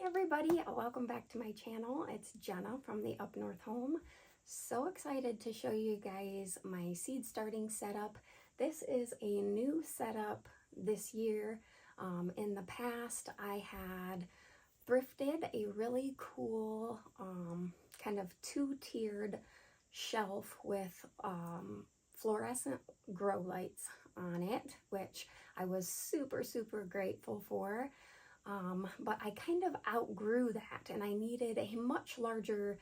everybody, welcome back to my channel. It's Jenna from the Up North Home. So excited to show you guys my seed starting setup. This is a new setup this year. In the past I had thrifted a really cool kind of two-tiered shelf with fluorescent grow lights on it, which I was super grateful for. But I kind of outgrew that and I needed a much larger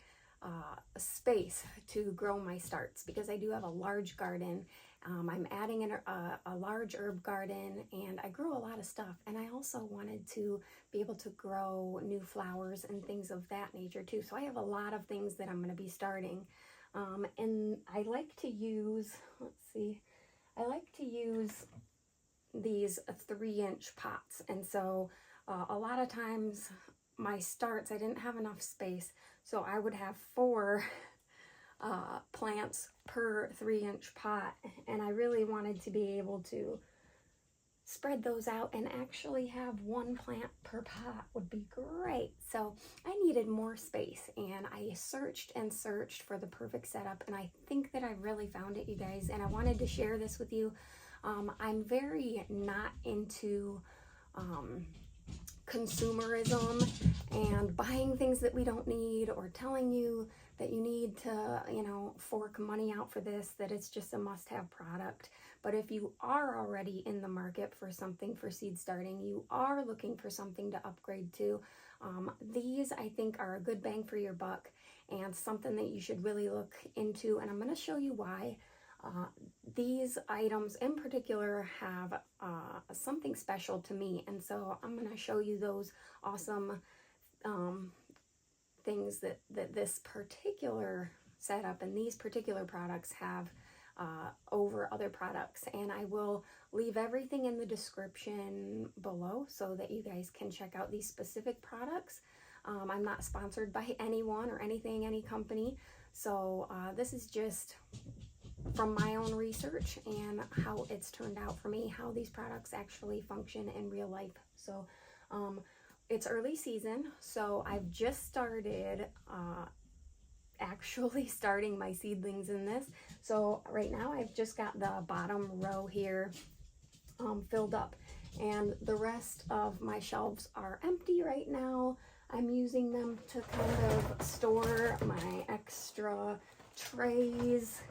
space to grow my starts because I do have a large garden. I'm adding in a large herb garden and I grow a lot of stuff, and I also wanted to be able to grow new flowers and things of that nature too. So I have a lot of things that I'm going to be starting, and I like to use, I like to use these 3-inch pots, and so a lot of times my starts, I didn't have enough space, so I would have 4 plants per 3-inch pot, and I really wanted to be able to spread those out and actually have 1 plant per pot would be great. So I needed more space, and I searched and searched for the perfect setup, and I think that I really found it, you guys, and I wanted to share this with you. I'm very not into consumerism and buying things that we don't need, or telling you that you need to, fork money out for this, that it's just a must-have product. But if you are already in the market for something for seed starting, you are looking for something to upgrade to, these I think are a good bang for your buck and something that you should really look into, and I'm going to show you why. These items in particular have something special to me, and so I'm going to show you those awesome things that this particular setup and these particular products have over other products. And I will leave everything in the description below so that you guys can check out these specific products. I'm not sponsored by anyone or anything, any company, so this is just from my own research and how it's turned out for me, how these products actually function in real life. So it's early season, so I've just started actually starting my seedlings in this. So right now I've just got the bottom row here filled up, and the rest of my shelves are empty right now. I'm using them to kind of store my extra trays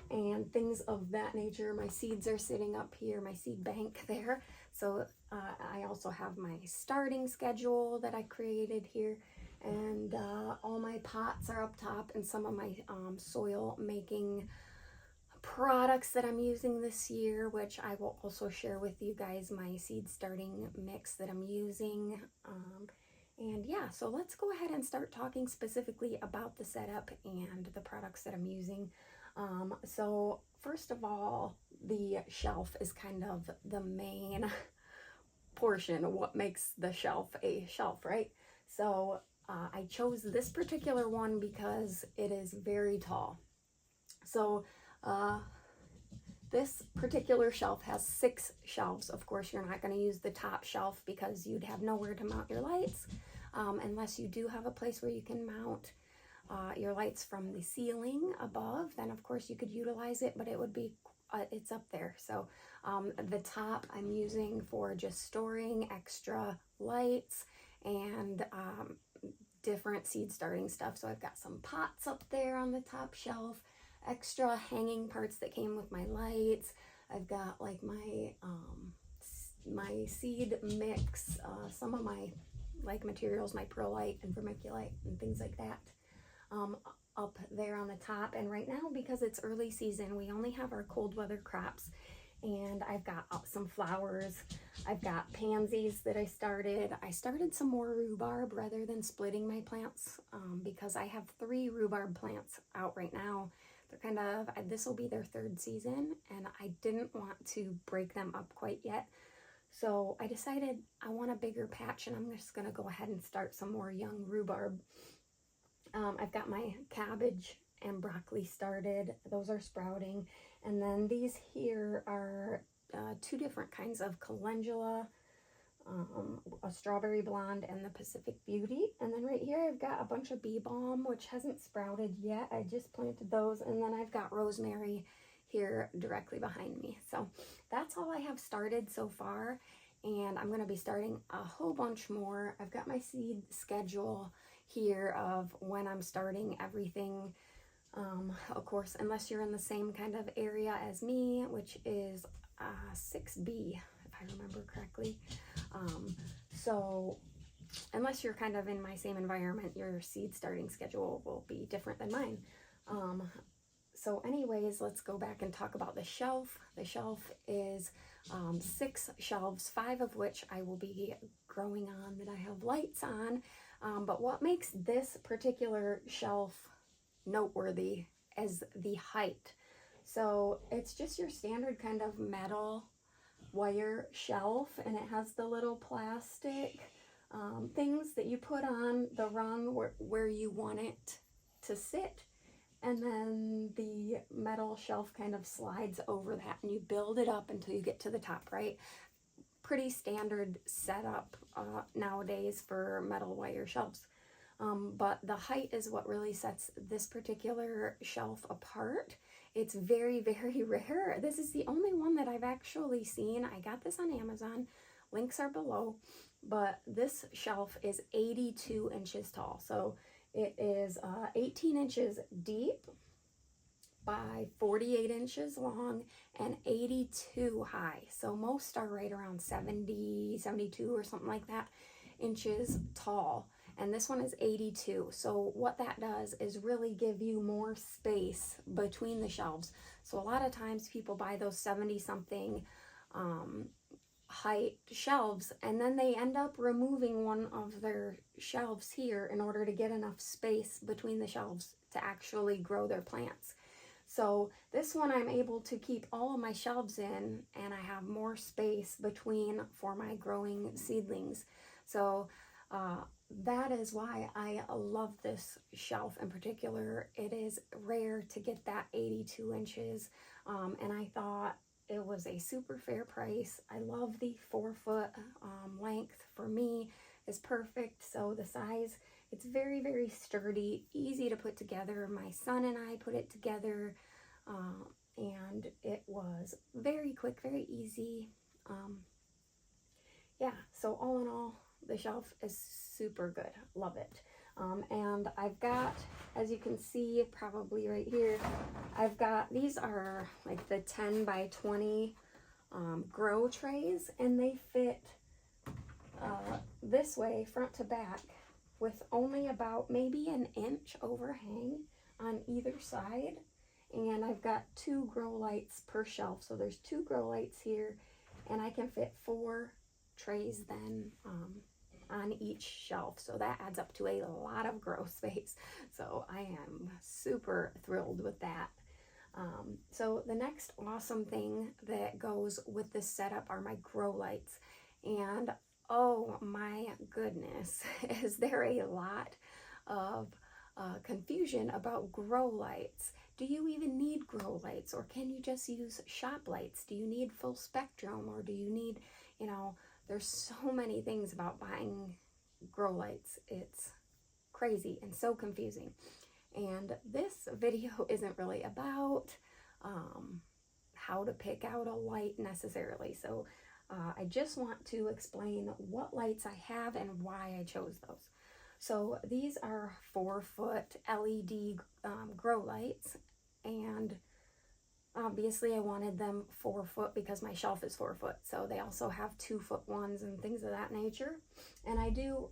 and things of that nature. My seeds are sitting up here, my seed bank there. So I also have my starting schedule that I created here, and all my pots are up top, and some of my soil making products that I'm using this year, which I will also share with you guys, my seed starting mix that I'm using. And yeah, so let's go ahead and start talking specifically about the setup and the products that I'm using. So first of all, the shelf is kind of the main portion of what makes the shelf a shelf, right? So I chose this particular one because it is very tall. So this particular shelf has 6 shelves. Of course, you're not going to use the top shelf because you'd have nowhere to mount your lights, unless you do have a place where you can mount your lights from the ceiling above. Then of course you could utilize it, but it would be it's up there. So the top I'm using for just storing extra lights and different seed starting stuff. So I've got some pots up there on the top shelf, extra hanging parts that came with my lights. I've got like my my seed mix, some of my like materials, my Perlite and Vermiculite and things like that, up there on the top. And right now, because it's early season, we only have our cold weather crops, and I've got some flowers. I've got pansies that I started some more rhubarb rather than splitting my plants, because I have 3 rhubarb plants out right now. They're kind of, this will be their 3rd season, and I didn't want to break them up quite yet. So I decided I want a bigger patch, and I'm just going to go ahead and start some more young rhubarb. I've got my cabbage and broccoli started. Those are sprouting. And then these here are 2 different kinds of calendula. a Strawberry Blonde, and the Pacific Beauty. And then right here I've got a bunch of bee balm, which hasn't sprouted yet. I just planted those. And then I've got rosemary here directly behind me. So that's all I have started so far. And I'm going to be starting a whole bunch more. I've got my seed schedule here of when I'm starting everything. Of course, unless you're in the same kind of area as me, which is 6B, if I remember correctly. So unless you're kind of in my same environment, your seed starting schedule will be different than mine. So anyways, let's go back and talk about the shelf. The shelf is 6 shelves, 5 of which I will be growing on that I have lights on. But what makes this particular shelf noteworthy is the height. So it's just your standard kind of metal wire shelf, and it has the little plastic things that you put on the rung where you want it to sit. And then the metal shelf kind of slides over that, and you build it up until you get to the top, right? Pretty standard setup nowadays for metal wire shelves. But the height is what really sets this particular shelf apart. It's very, very rare. This is the only one that I've actually seen. I got this on Amazon. Links are below. But this shelf is 82 inches tall. So it is 18 inches deep by 48 inches long and 82 high. So most are right around 70, 72 or something like that inches tall. And this one is 82. So what that does is really give you more space between the shelves. So a lot of times people buy those 70 something height shelves, and then they end up removing one of their shelves here in order to get enough space between the shelves to actually grow their plants. So this one I'm able to keep all of my shelves in, and I have more space between for my growing seedlings. So that is why I love this shelf in particular. It is rare to get that 82 inches, and I thought it was a super fair price. I love the 4-foot length. For me is perfect. So the size, it's very, very sturdy, easy to put together. My son and I put it together, and it was very quick, very easy. Yeah, so all in all, the shelf is super good. Love it. And I've got, as you can see, probably right here, I've got, these are like the 10 by 20 grow trays, and they fit this way, front to back, with only about maybe an inch overhang on either side. And I've got 2 grow lights per shelf. So there's 2 grow lights here, and I can fit 4 trays then on each shelf. So that adds up to a lot of grow space. So I am super thrilled with that. So the next awesome thing that goes with this setup are my grow lights. And oh my goodness, is there a lot of confusion about grow lights. Do you even need grow lights, or can you just use shop lights? Do you need full spectrum, or do you need, you know, there's so many things about buying grow lights. It's crazy and so confusing. And this video isn't really about how to pick out a light necessarily. So I just want to explain what lights I have and why I chose those. So these are 4-foot LED grow lights, and obviously I wanted them 4-foot because my shelf is 4-foot. So they also have 2-foot ones and things of that nature. And I do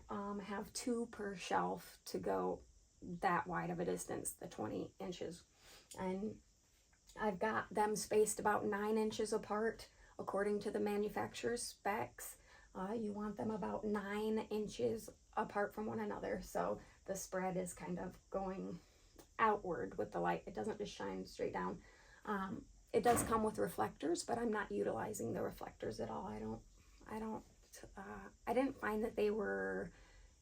have 2 per shelf to go that wide of a distance, the 20 inches. And I've got them spaced about 9 inches apart according to the manufacturer's specs. You want them about 9 inches apart from one another, so the spread is kind of going outward with the light. It doesn't just shine straight down. It does come with reflectors, but I'm not utilizing the reflectors at all. I didn't find that they were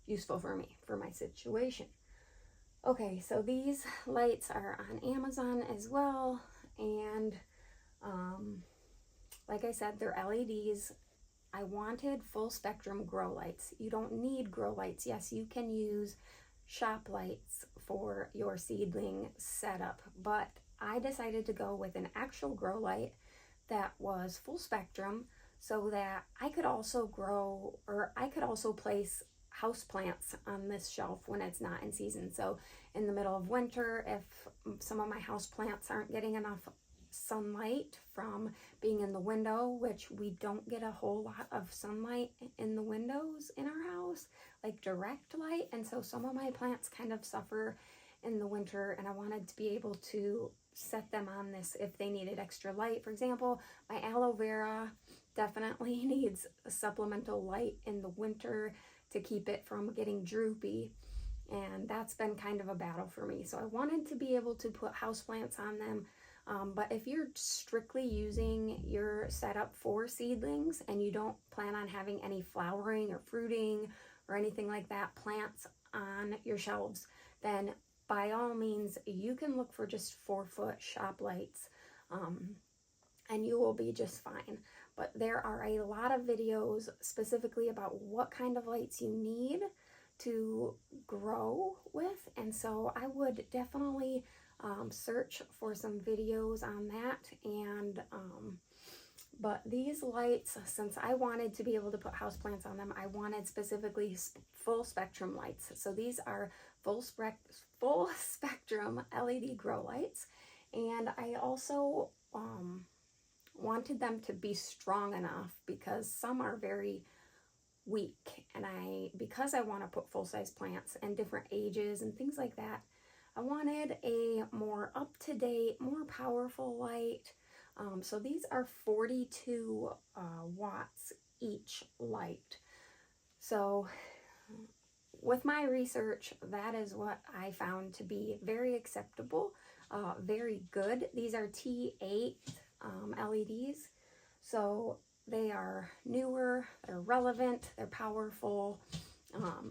useful for me, for my situation. Okay, so these lights are on Amazon as well, and like I said, they're LEDs. I wanted full spectrum grow lights. You don't need grow lights. Yes, you can use shop lights for your seedling setup, but I decided to go with an actual grow light that was full spectrum so that I could also grow, or I could also place house plants on this shelf when it's not in season. So in the middle of winter, if some of my house plants aren't getting enough sunlight from being in the window, which we don't get a whole lot of sunlight in the windows in our house, like direct light, and so some of my plants kind of suffer in the winter, and I wanted to be able to set them on this if they needed extra light. For example, my aloe vera definitely needs a supplemental light in the winter to keep it from getting droopy, and that's been kind of a battle for me. So I wanted to be able to put houseplants on them. But if you're strictly using your setup for seedlings and you don't plan on having any flowering or fruiting or anything like that, plants on your shelves, then by all means, you can look for just 4-foot shop lights, and you will be just fine. But there are a lot of videos specifically about what kind of lights you need to grow with, and so I would definitely search for some videos on that. And but these lights, since I wanted to be able to put houseplants on them, I wanted specifically full spectrum lights. So these are full spectrum LED grow lights, and I also wanted them to be strong enough because some are very weak, and because I want to put full-size plants and different ages and things like that, I wanted a more up-to-date, more powerful light. So these are 42 watts each light. So with my research, that is what I found to be very acceptable, very good. These are T8 LEDs. So they are newer, they're relevant, they're powerful,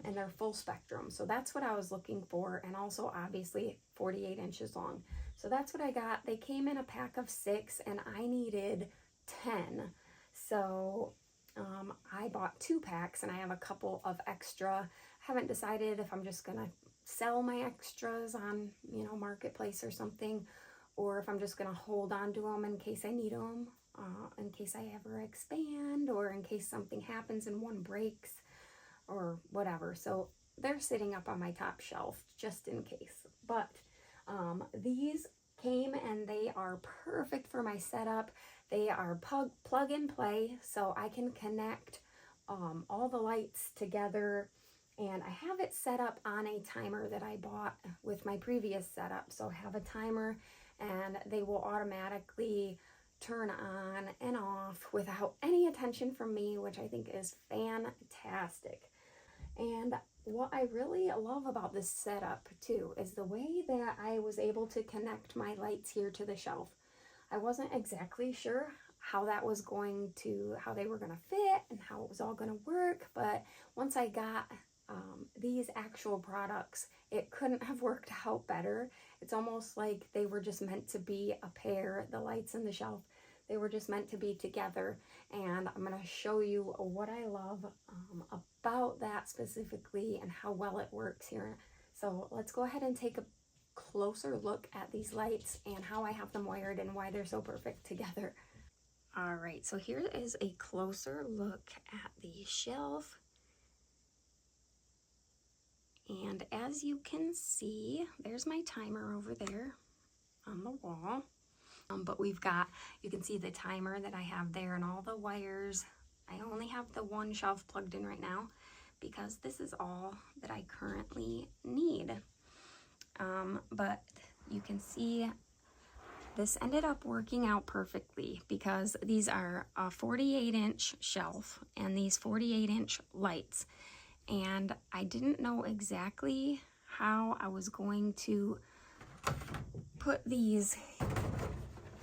and they're full spectrum. So that's what I was looking for, and also obviously 48 inches long. So that's what I got. They came in a pack of 6, and I needed 10. So I bought 2 packs, and I have a couple of extra. Haven't decided if I'm just gonna sell my extras on, you know, Marketplace or something, or if I'm just gonna hold on to them in case I need them. In case I ever expand, or in case something happens and one breaks or whatever. So they're sitting up on my top shelf just in case. But these came and they are perfect for my setup. They are plug and play, so I can connect all the lights together, and I have it set up on a timer that I bought with my previous setup. So I have a timer, and they will automatically turn on and off without any attention from me, which I think is fantastic. And what I really love about this setup too is the way that I was able to connect my lights here to the shelf. I wasn't exactly sure how they were going to fit and how it was all going to work, but once I got these actual products, it couldn't have worked out better. It's almost like they were just meant to be a pair, the lights and the shelf. They were just meant to be together, and I'm going to show you what I love about that specifically and how well it works here. So let's go ahead and take a closer look at these lights and how I have them wired and why they're so perfect together. All right, so here is a closer look at the shelf. And as you can see, there's my timer over there on the wall. But we've got, you can see the timer that I have there and all the wires. I only have the one shelf plugged in right now because this is all that I currently need. But you can see this ended up working out perfectly because these are a 48-inch shelf and these 48-inch lights. And I didn't know exactly how I was going to put these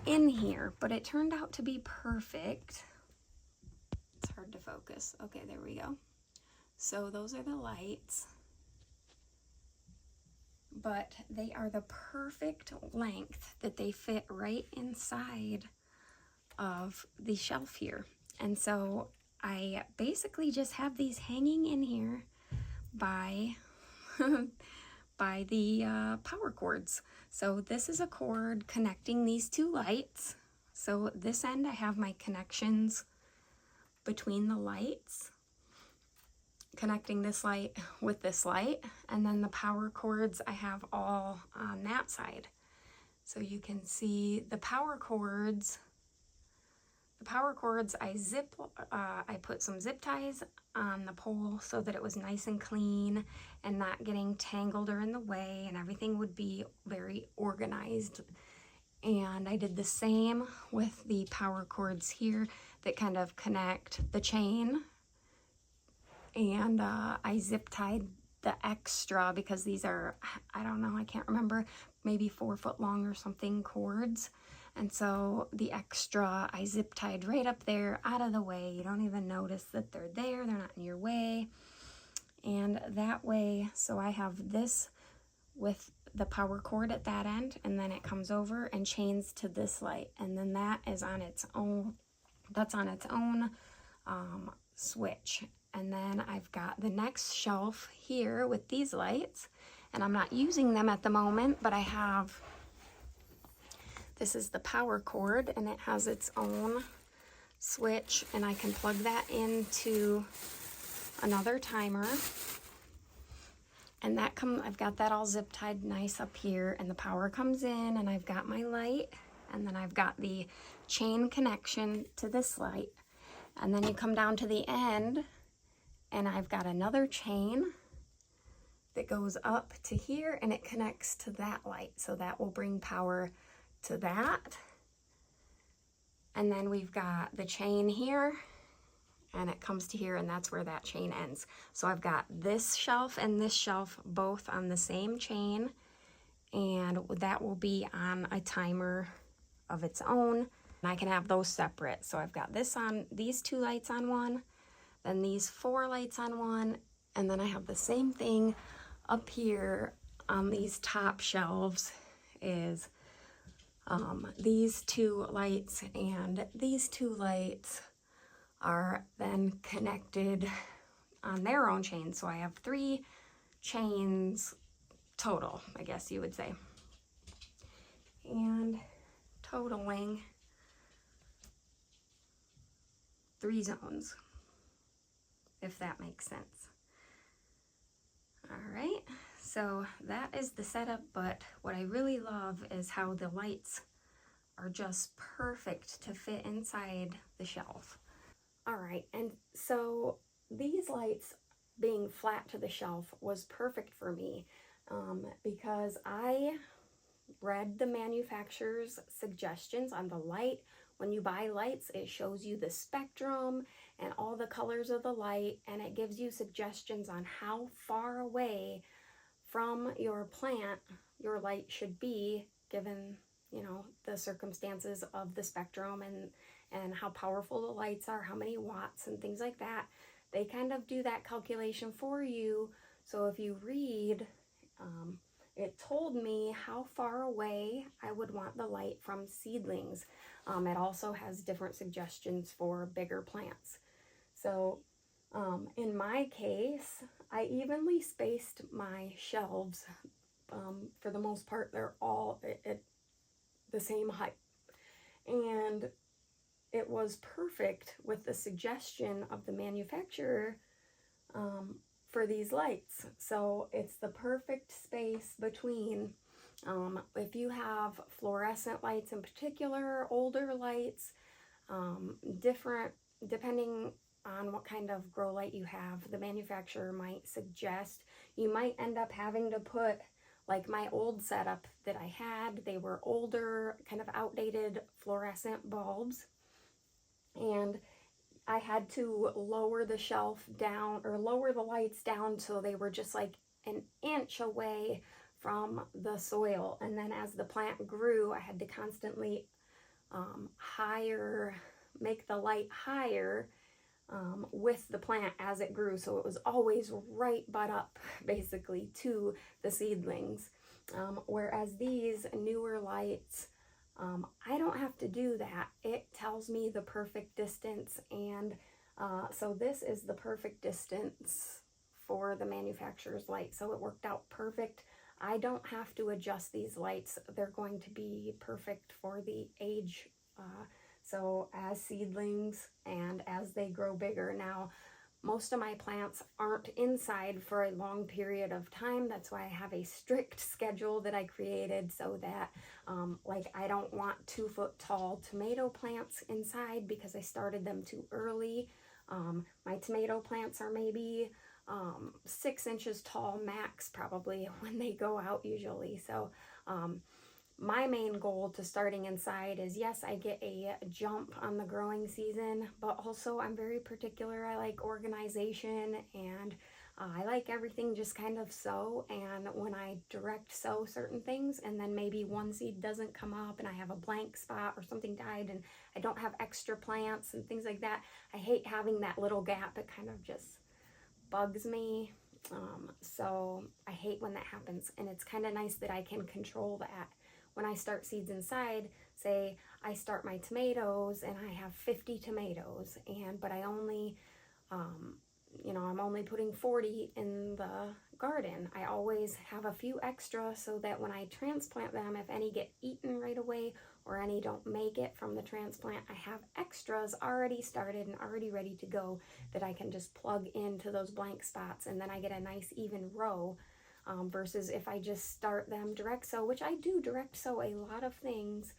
in here, but it turned out to be perfect. It's hard to focus. Okay, there we go. So those are the lights, but they are the perfect length that they fit right inside of the shelf here. And so I basically just have these hanging in here by by the power cords. So this is a cord connecting these two lights. So this end I have my connections between the lights, connecting this light with this light, and then the power cords I have all on that side. So you can see the power cords. The power cords I put some zip ties on the pole so that it was nice and clean and not getting tangled or in the way, and everything would be very organized. And I did the same with the power cords here that kind of connect the chain. And I zip tied the extra, because these are, I don't know, I can't remember, maybe 4 foot long or something cords. And so the extra I zip tied right up there out of the way. You don't even notice that they're there. They're not in your way. And that way, so I have this with the power cord at that end, and then it comes over and chains to this light. And then that is on its own, that's on its own switch. And then I've got the next shelf here with these lights, and I'm not using them at the moment, but I have, this is the power cord, and it has its own switch, and I can plug that into another timer. And that I've got that all zip tied nice up here, and the power comes in, and I've got my light, and then I've got the chain connection to this light. And then you come down to the end, and I've got another chain that goes up to here, and it connects to that light. So that will bring power to that. And then we've got the chain here, and it comes to here, and that's where that chain ends. So I've got this shelf and this shelf both on the same chain, and that will be on a timer of its own. And I can have those separate. So I've got this on, these 2 lights on one, then these 4 lights on one, and then I have the same thing up here on these top shelves is these 2 lights, and these 2 lights are then connected on their own chain. So I have 3 chains total, I guess you would say, and totaling 3 zones, if that makes sense. All right, so that is the setup, but what I really love is how the lights are just perfect to fit inside the shelf. All right, and so these lights being flat to the shelf was perfect for me because I read the manufacturer's suggestions on the light. When you buy lights, it shows you the spectrum and all the colors of the light, and it gives you suggestions on how far away from your plant your light should be, given, you know, the circumstances of the spectrum and how powerful the lights are, how many watts and things like that. They kind of do that calculation for you. So if you read, it told me how far away I would want the light from seedlings. It also has different suggestions for bigger plants. So in my case, I evenly spaced my shelves. For the most part, they're all at the same height. And it was perfect with the suggestion of the manufacturer for these lights. So it's the perfect space between, if you have fluorescent lights in particular, older lights, different, depending on what kind of grow light you have, the manufacturer might suggest, you might end up having to put, like my old setup that I had, they were older, kind of outdated fluorescent bulbs, and I had to lower the shelf down, or lower the lights down, so they were just like an inch away from the soil. And then as the plant grew, I had to constantly make the light higher with the plant as it grew. So it was always right butt up, basically, to the seedlings. Whereas these newer lights, I don't have to do that. It tells me the perfect distance, and So this is the perfect distance for the manufacturer's light. So it worked out perfect. I don't have to adjust these lights. They're going to be perfect for the age. So as seedlings and as they grow bigger. Now, most of my plants aren't inside for a long period of time. That's why I have a strict schedule that I created so that like I don't want 2-foot tall tomato plants inside because I started them too early. My tomato plants are maybe 6 inches tall max probably when they go out usually. So my main goal to starting inside is, yes, I get a jump on the growing season, but also I'm very particular. I like organization, and I like everything just kind of so. And when I direct sow certain things and then maybe one seed doesn't come up and I have a blank spot or something died and I don't have extra plants and things like that, I hate having that little gap. It kind of just bugs me. So I hate when that happens, and it's kind of nice that I can control that. When I start seeds inside, say I start my tomatoes and I have 50 tomatoes, but I only, I'm only putting 40 in the garden. I always have a few extra so that when I transplant them, if any get eaten right away or any don't make it from the transplant, I have extras already started and already ready to go that I can just plug into those blank spots, and then I get a nice even row. Versus if I just start them direct sow, which I do direct sow a lot of things,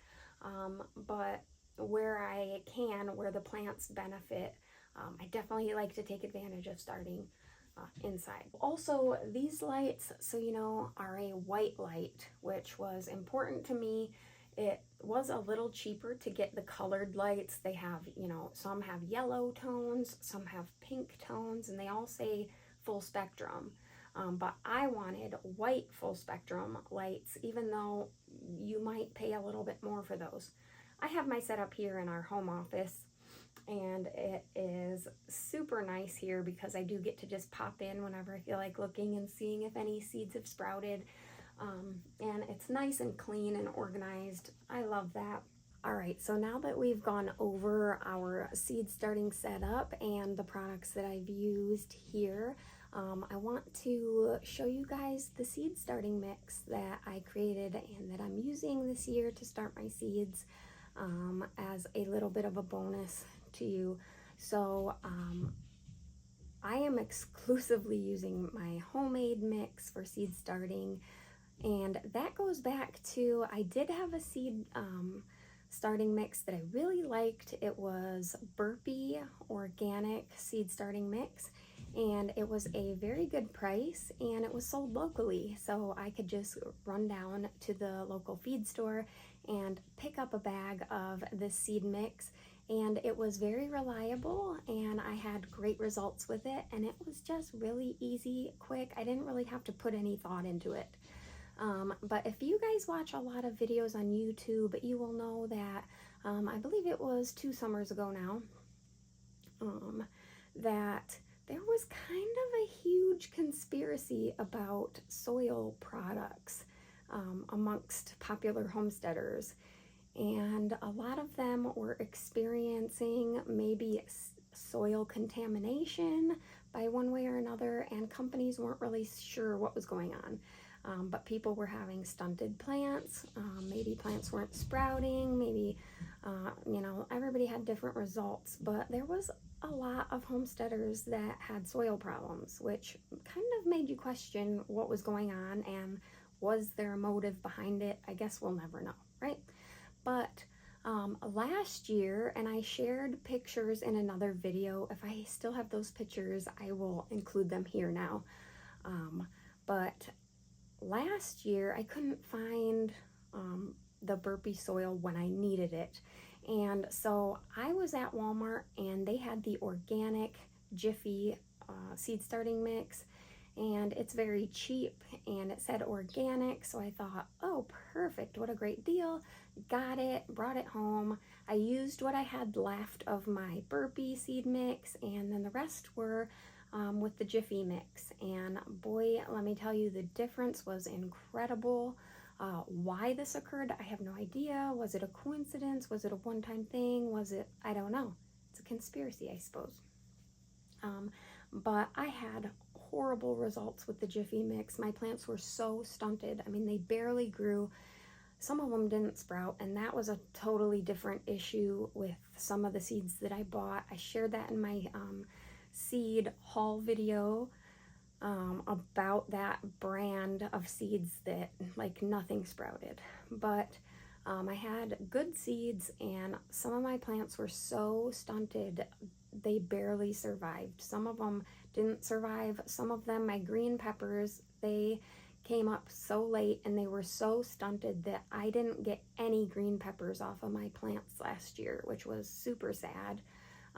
but where I can, where the plants benefit, I definitely like to take advantage of starting inside. Also, these lights, so are a white light, which was important to me. It was a little cheaper to get the colored lights. They have, some have yellow tones, some have pink tones, and they all say full spectrum. But I wanted white full spectrum lights, even though you might pay a little bit more for those. I have my setup here in our home office, and it is super nice here because I do get to just pop in whenever I feel like looking and seeing if any seeds have sprouted. And it's nice and clean and organized. I love that. All right, so now that we've gone over our seed starting setup and the products that I've used here, I want to show you guys the seed starting mix that I created and that I'm using this year to start my seeds as a little bit of a bonus to you. So I am exclusively using my homemade mix for seed starting, and that goes back to, I did have a seed starting mix that I really liked. It was Burpee organic seed starting mix, and it was a very good price, and it was sold locally, so I could just run down to the local feed store and pick up a bag of this seed mix, and it was very reliable, and I had great results with it, and it was just really easy, quick. I didn't really have to put any thought into it. But if you guys watch a lot of videos on YouTube, you will know that I believe it was 2 summers ago now, that there was kind of a huge conspiracy about soil products amongst popular homesteaders, and a lot of them were experiencing maybe soil contamination by one way or another, and companies weren't really sure what was going on. But people were having stunted plants, maybe plants weren't sprouting, maybe, everybody had different results, but there was a lot of homesteaders that had soil problems, which kind of made you question what was going on and was there a motive behind it. I guess we'll never know, right? But last year, and I shared pictures in another video, if I still have those pictures, I will include them here now. But last year, I couldn't find the Burpee soil when I needed it. And so I was at Walmart, and they had the organic Jiffy seed starting mix, and it's very cheap, and it said organic, so I thought, oh, perfect, what a great deal. Got it, brought it home. I used what I had left of my Burpee seed mix, and then the rest were with the Jiffy mix, and boy, let me tell you, the difference was incredible. Why this occurred, I have no idea. Was it a coincidence? Was it a one-time thing? Was it, I don't know. It's a conspiracy, I suppose. But I had horrible results with the Jiffy mix. My plants were so stunted. I mean, they barely grew. Some of them didn't sprout, and that was a totally different issue with some of the seeds that I bought. I shared that in my seed haul video about that brand of seeds that like nothing sprouted. But I had good seeds, and some of my plants were so stunted they barely survived. Some of them didn't survive. Some of them, my green peppers, they came up so late and they were so stunted that I didn't get any green peppers off of my plants last year, which was super sad.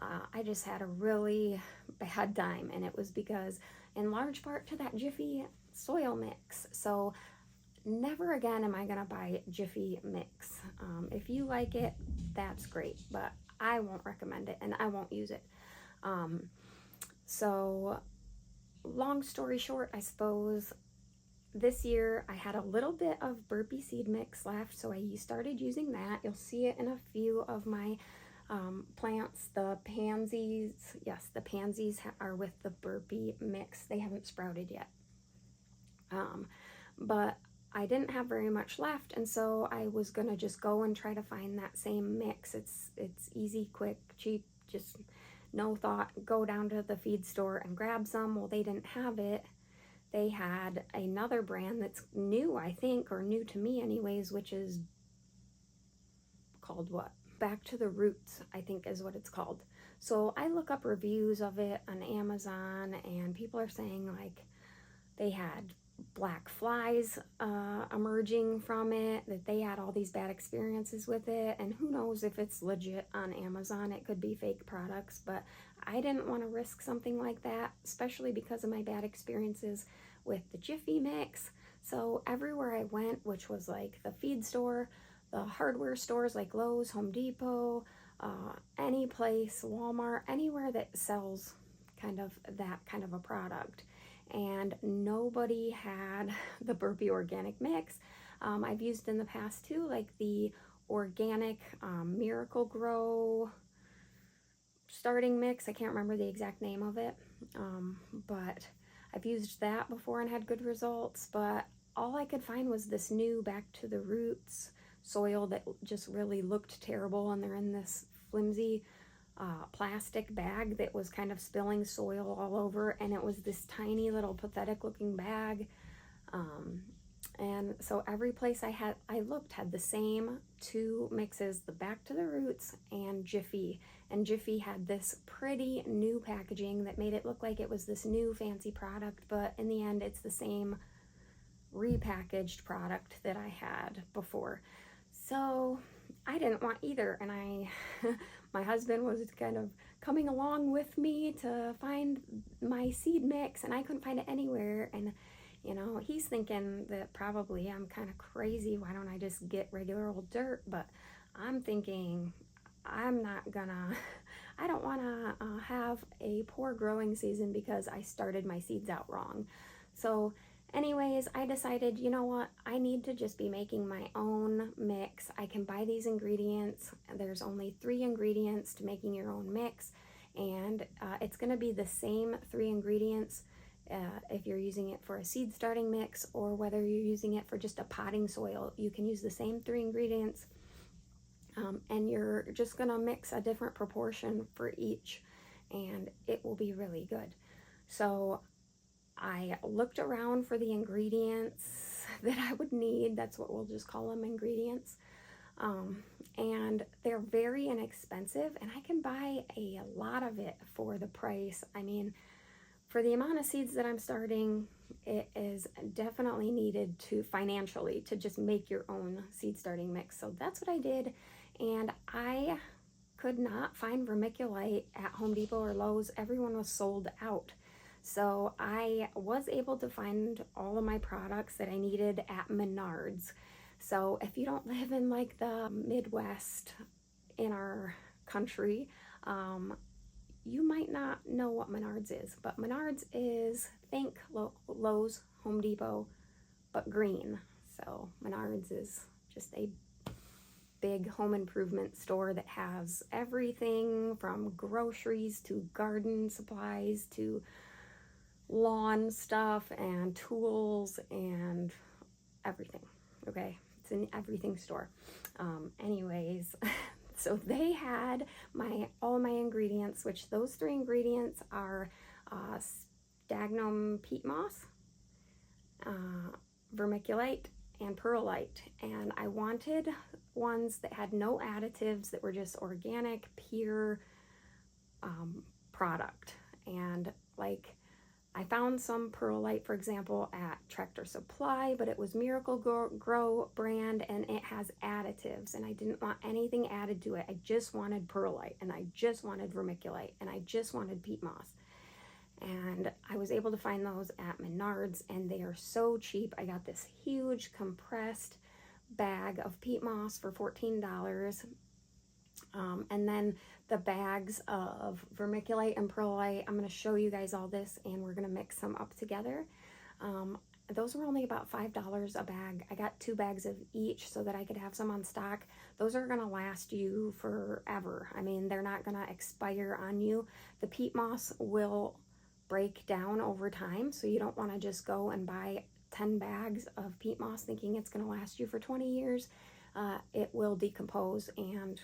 I just had a really bad time, and it was because in large part to that Jiffy soil mix. So never again am I gonna buy Jiffy mix. If you like it, that's great, but I won't recommend it and I won't use it. So long story short, I suppose, this year I had a little bit of burpee seed mix left, so I started using that. You'll see it in a few of my plants. The pansies, yes, the pansies are with the burpee mix. They haven't sprouted yet. But I didn't have very much left, and so I was gonna just go and try to find that same mix. It's easy, quick, cheap, just no thought. Go down to the feed store and grab some. Well, they didn't have it. They had another brand that's new, I think, or new to me anyways, which is called what? Back to the Roots, I think is what it's called. So I look up reviews of it on Amazon, and people are saying like they had black flies emerging from it, that they had all these bad experiences with it, and who knows if it's legit on Amazon. It could be fake products, but I didn't want to risk something like that, especially because of my bad experiences with the Jiffy mix. So everywhere I went, which was like the feed store, the hardware stores like Lowe's, Home Depot, any place, Walmart, anywhere that sells kind of that kind of a product, and nobody had the burpee organic mix. I've used in the past too, like the organic Miracle Grow starting mix. I can't remember the exact name of it, but I've used that before and had good results. But all I could find was this new Back to the Roots soil that just really looked terrible, and they're in this flimsy plastic bag that was kind of spilling soil all over, and it was this tiny little pathetic looking bag. And so every place I looked had the same two mixes, the Back to the Roots and Jiffy. And Jiffy had this pretty new packaging that made it look like it was this new fancy product, but in the end it's the same repackaged product that I had before. So I didn't want either, and my husband was kind of coming along with me to find my seed mix, and I couldn't find it anywhere. And you know, he's thinking that probably I'm kind of crazy. Why don't I just get regular old dirt? But I'm thinking I don't want to have a poor growing season because I started my seeds out wrong. So anyways, I decided, you know what, I need to just be making my own mix. I can buy these ingredients. There's only 3 ingredients to making your own mix, and it's going to be the same 3 ingredients if you're using it for a seed starting mix or whether you're using it for just a potting soil. You can use the same 3 ingredients, and you're just going to mix a different proportion for each, and it will be really good. So I looked around for the ingredients that I would need. That's what we'll just call them, ingredients. And they're very inexpensive, and I can buy a lot of it for the price. I mean, for the amount of seeds that I'm starting, it is definitely needed to financially to just make your own seed starting mix. So that's what I did, and I could not find vermiculite at Home Depot or Lowe's. Everyone was sold out. So I was able to find all of my products that I needed at Menards. So if you don't live in like the Midwest in our country, you might not know what Menards is, but Menards is, think Lowe's, Home Depot, but green. So Menards is just a big home improvement store that has everything from groceries to garden supplies to lawn stuff and tools and everything. Okay, it's an everything store. Anyways, so they had all my ingredients, which those 3 ingredients are Sphagnum peat moss, Vermiculite, and Perlite. And I wanted ones that had no additives, that were just organic, pure product. And like, I found some Perlite, for example, at Tractor Supply, but it was Miracle Grow brand, and it has additives, and I didn't want anything added to it. I just wanted Perlite, and I just wanted Vermiculite, and I just wanted peat moss. And I was able to find those at Menards, and they are so cheap. I got this huge compressed bag of peat moss for $14. And then the bags of Vermiculite and Perlite, I'm going to show you guys all this, and we're going to mix them up together. Those were only about $5 a bag. I got 2 bags of each so that I could have some on stock. Those are going to last you forever. I mean, they're not going to expire on you. The peat moss will break down over time, so you don't want to just go and buy 10 bags of peat moss thinking it's going to last you for 20 years. It will decompose and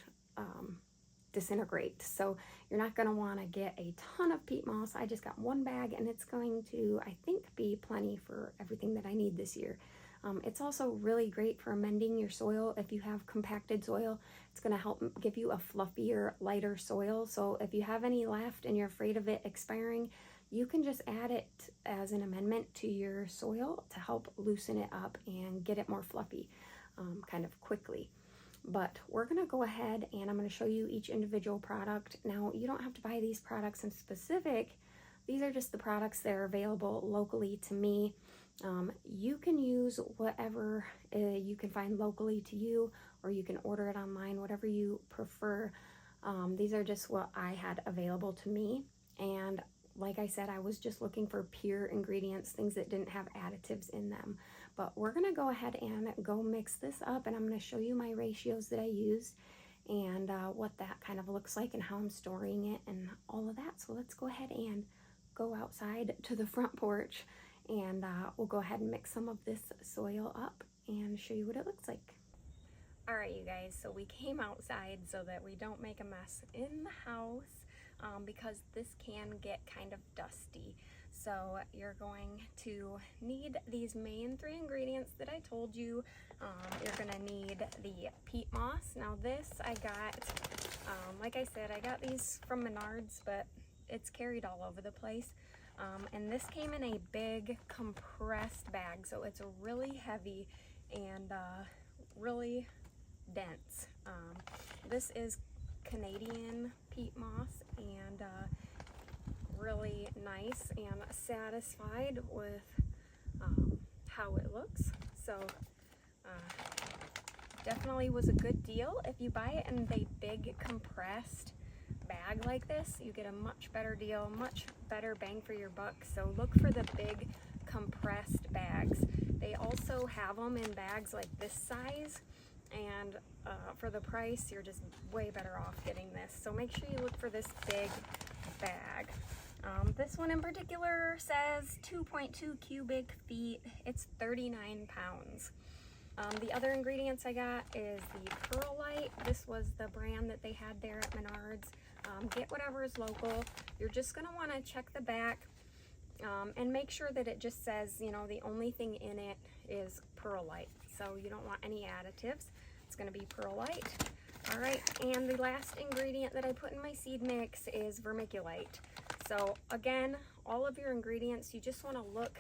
disintegrate, so you're not going to want to get a ton of peat moss. I just got 1 bag, and it's going to, I think, be plenty for everything that I need this year. It's also really great for amending your soil. If you have compacted soil, it's going to help give you a fluffier, lighter soil. So if you have any left and you're afraid of it expiring, you can just add it as an amendment to your soil to help loosen it up and get it more fluffy kind of quickly. But we're going to go ahead and I'm going to show you each individual product. Now, you don't have to buy these products in specific. These are just the products that are available locally to me. You can use whatever you can find locally to you, or you can order it online, whatever you prefer. These are just what I had available to me. And like I said, I was just looking for pure ingredients, things that didn't have additives in them. But we're going to go ahead and go mix this up, and I'm going to show you my ratios that I used and what that kind of looks like and how I'm storing it and all of that. So let's go ahead and go outside to the front porch, and we'll go ahead and mix some of this soil up and show you what it looks like. All right, you guys, so we came outside so that we don't make a mess in the house. Because this can get kind of dusty. So you're going to need these main 3 ingredients that I told you. You're going to need the peat moss. Now this I got, like I said, I got these from Menards, but it's carried all over the place. And this came in a big compressed bag, so it's really heavy and really dense. This is Canadian peat moss, and really nice and satisfied with how it looks. So definitely was a good deal. If you buy it in a big compressed bag like this, you get a much better deal, much better bang for your buck. So look for the big compressed bags. They also have them in bags like this size, and for the price, you're just way better off getting this. So make sure you look for this big bag. This one in particular says 2.2 cubic feet. It's 39 pounds. The other ingredients I got is the Perlite. This was the brand that they had there at Menards. Get whatever is local. You're just going to want to check the back and make sure that it just says, you know, the only thing in it is Perlite. So you don't want any additives. It's going to be Perlite. All right, and the last ingredient that I put in my seed mix is Vermiculite. So again, all of your ingredients, you just want to look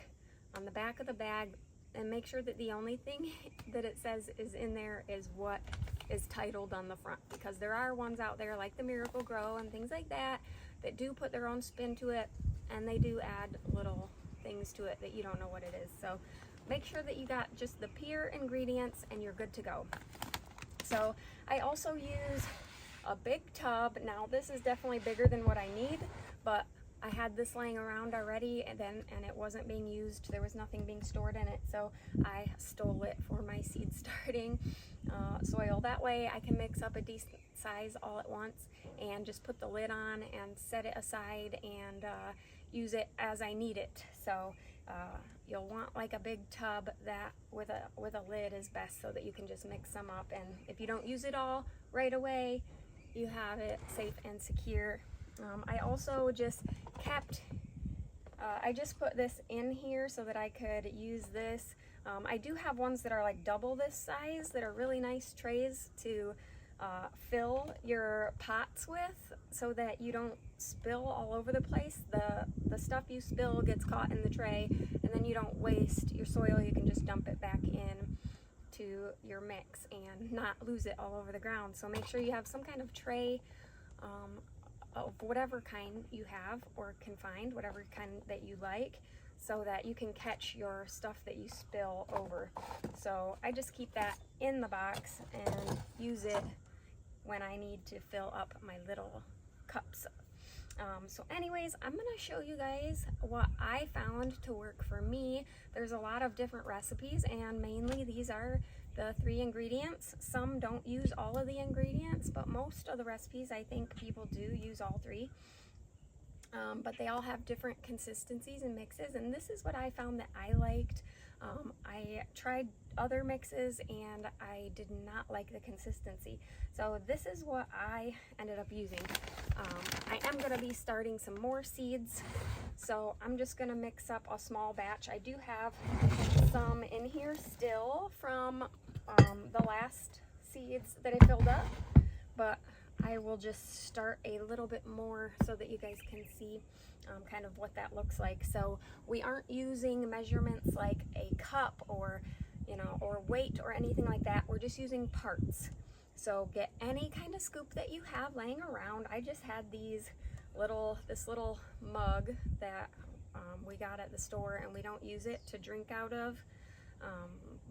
on the back of the bag and make sure that the only thing that it says is in there is what is titled on the front, because there are ones out there like the Miracle Grow and things like that that do put their own spin to it, and they do add little things to it that you don't know what it is. So make sure that you got just the pure ingredients and you're good to go. So I also use a big tub. Now this is definitely bigger than what I need, but I had this laying around already, and it wasn't being used. There was nothing being stored in it, so I stole it for my seed starting soil. That way I can mix up a decent size all at once and just put the lid on and set it aside and use it as I need it. So you'll want like a big tub that with a lid is best, so that you can just mix them up, and if you don't use it all right away, you have it safe and secure. I also just kept, I just put this in here so that I could use this. I do have ones that are like double this size that are really nice trays to fill your pots with, so that you don't spill all over the place. The stuff you spill gets caught in the tray, and then you don't waste your soil. You can just dump it back in to your mix and not lose it all over the ground. So make sure you have some kind of tray of whatever kind you have or can find, whatever kind that you like, so that you can catch your stuff that you spill over. So I just keep that in the box and use it when I need to fill up my little cups. So anyways, I'm gonna show you guys what I found to work for me. There's a lot of different recipes, and mainly these are the 3 ingredients. Some don't use all of the ingredients, but most of the recipes I think people do use all 3. But they all have different consistencies and mixes, and this is what I found that I liked. I tried other mixes and I did not like the consistency, so this is what I ended up using. I am going to be starting some more seeds, so I'm just going to mix up a small batch. I do have some in here still from the last seeds that I filled up, but I will just start a little bit more so that you guys can see kind of what that looks like. So we aren't using measurements like a cup or, you know, or weight or anything like that. We're just using parts. So get any kind of scoop that you have laying around. I just had this little mug that we got at the store, and we don't use it to drink out of,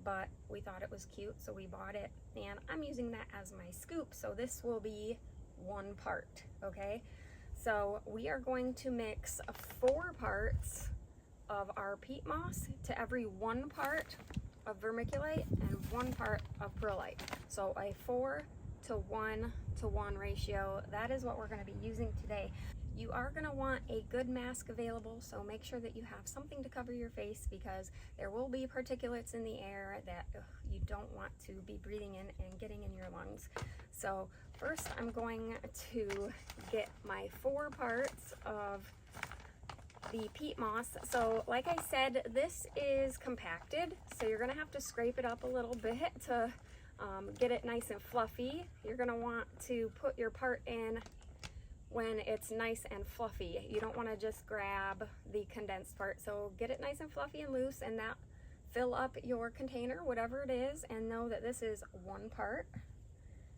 but we thought it was cute, so we bought it, and I'm using that as my scoop. So this will be 1 part, okay? So we are going to mix 4 parts of our peat moss to every 1 part of vermiculite and 1 part of perlite. So a 4:1 ratio. That is what we're going to be using today. You are going to want a good mask available, so make sure that you have something to cover your face, because there will be particulates in the air that you don't want to be breathing in and getting in your lungs. So first I'm going to get my 4 parts of the peat moss. So like I said, this is compacted, so you're going to have to scrape it up a little bit to get it nice and fluffy. You're going to want to put your part in when it's nice and fluffy. You don't want to just grab the condensed part. So get it nice and fluffy and loose, and that fill up your container, whatever it is, and know that this is 1 part.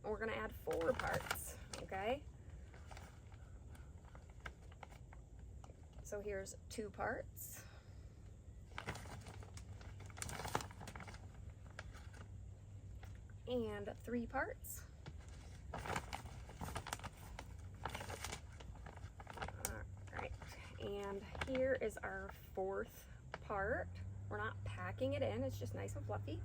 And we're going to add 4 parts, okay? So here's 2 parts. And 3 parts. And here is our 4th part. We're not packing it in, it's just nice and fluffy.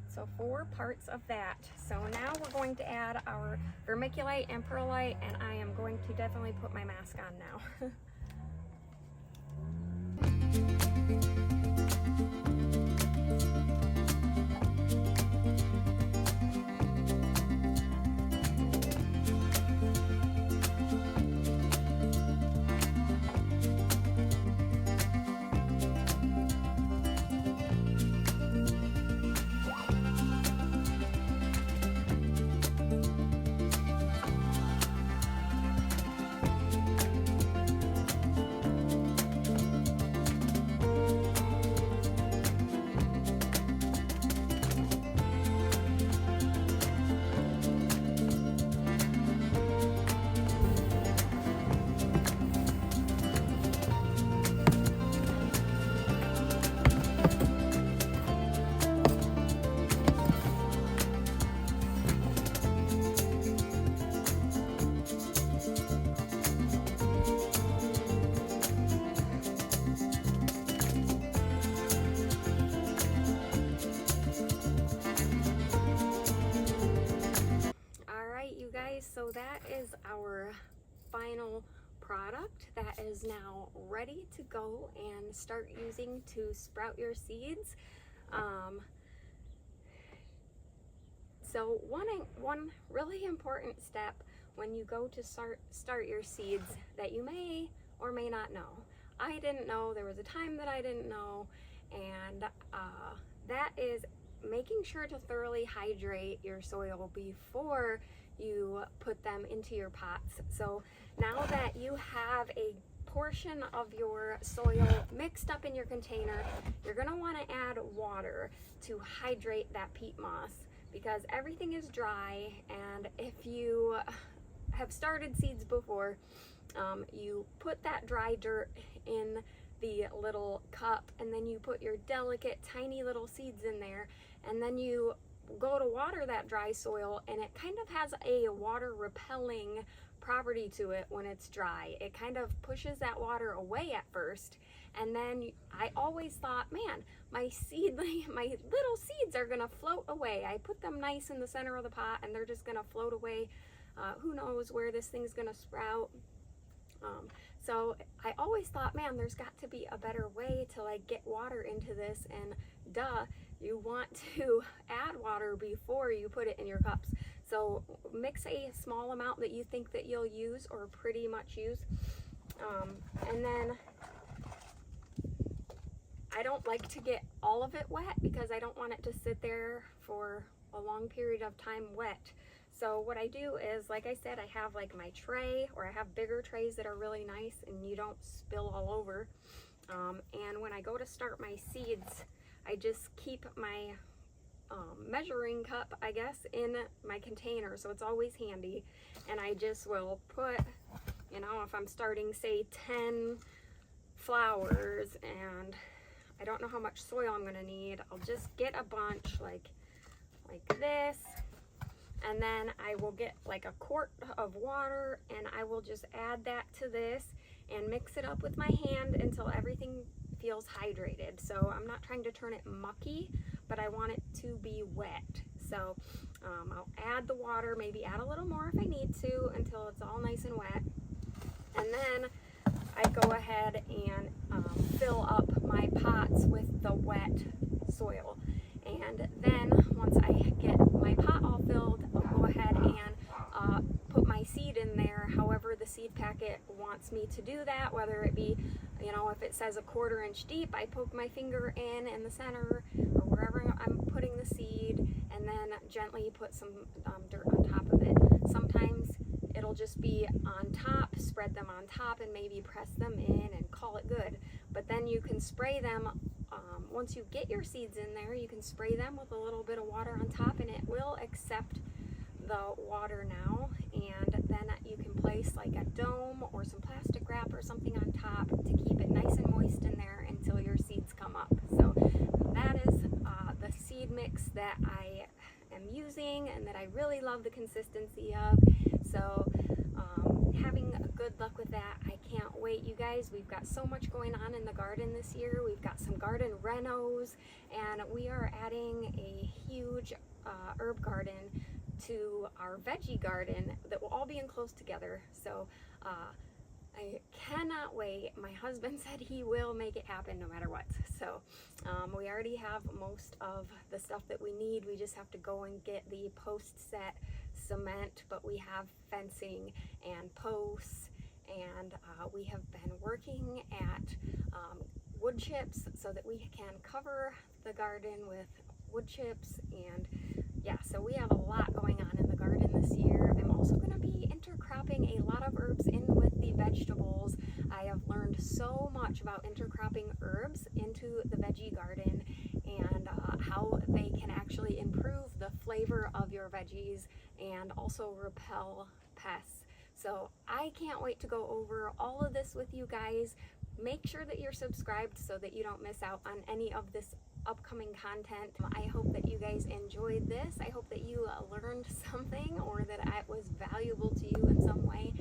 So 4 parts of that. So now we're going to add our vermiculite and perlite, and I am going to definitely put my mask on now. so that is our final product that is now ready to go and start using to sprout your seeds. So one really important step when you go to start your seeds that you may or may not know. I didn't know, there was a time that I didn't know, and that is making sure to thoroughly hydrate your soil before you put them into your pots. So now that you have a portion of your soil mixed up in your container, you're going to want to add water to hydrate that peat moss, because everything is dry, and if you have started seeds before, you put that dry dirt in the little cup, and then you put your delicate tiny little seeds in there, and then you go to water that dry soil, and it kind of has a water repelling property to it when it's dry. It kind of pushes that water away at first, and then I always thought, man, my little seeds are gonna float away. I put them nice in the center of the pot and they're just gonna float away. Who knows where this thing's gonna sprout. So I always thought, man, there's got to be a better way to like get water into this, and duh, you want to add water before you put it in your cups. So mix a small amount that you think that you'll use or pretty much use. And then I don't like to get all of it wet because I don't want it to sit there for a long period of time wet. So what I do is, like I said, I have like my tray, or I have bigger trays that are really nice and you don't spill all over. And when I go to start my seeds, I just keep my measuring cup, I guess, in my container, so it's always handy. And I just will put, you know, if I'm starting, say, 10 flowers and I don't know how much soil I'm gonna need, I'll just get a bunch like this, and then I will get like a quart of water, and I will just add that to this and mix it up with my hand until everything feels hydrated. So I'm not trying to turn it mucky, but I want it to be wet. So I'll add the water, maybe add a little more if I need to, until it's all nice and wet. And then I go ahead and fill up my pots with the wet soil. And then once I get my pot all filled, I'll go ahead and put my seed in there however the seed packet wants me to do that, whether it be, you know, if it says a 1/4 inch deep, I poke my finger in the center or wherever I'm putting the seed, and then gently put some dirt on top of it. Sometimes it'll just be on top, spread them on top and maybe press them in and call it good. But then you can spray them, once you get your seeds in there, you can spray them with a little bit of water on top, and it will accept the water now. And then you can place like a dome or some plastic wrap or something on top to keep it nice and moist in there until your seeds come up. So that is the seed mix that I am using and that I really love the consistency of. So having good luck with that. I can't wait, you guys. We've got so much going on in the garden this year. We've got some garden renos, and we are adding a huge herb garden to our veggie garden that will all be enclosed together. So I cannot wait. My husband said he will make it happen no matter what. So we already have most of the stuff that we need. We just have to go and get the post set cement, but we have fencing and posts, and we have been working at wood chips so that we can cover the garden with wood chips. And yeah, so we have a lot going on in the garden this year. I'm also going to be intercropping a lot of herbs in with the vegetables. I have learned so much about intercropping herbs into the veggie garden, and how they can actually improve the flavor of your veggies and also repel pests. So I can't wait to go over all of this with you guys. Make sure that you're subscribed so that you don't miss out on any of this upcoming content. I hope that you guys enjoyed this. I hope that you learned something, or that it was valuable to you in some way.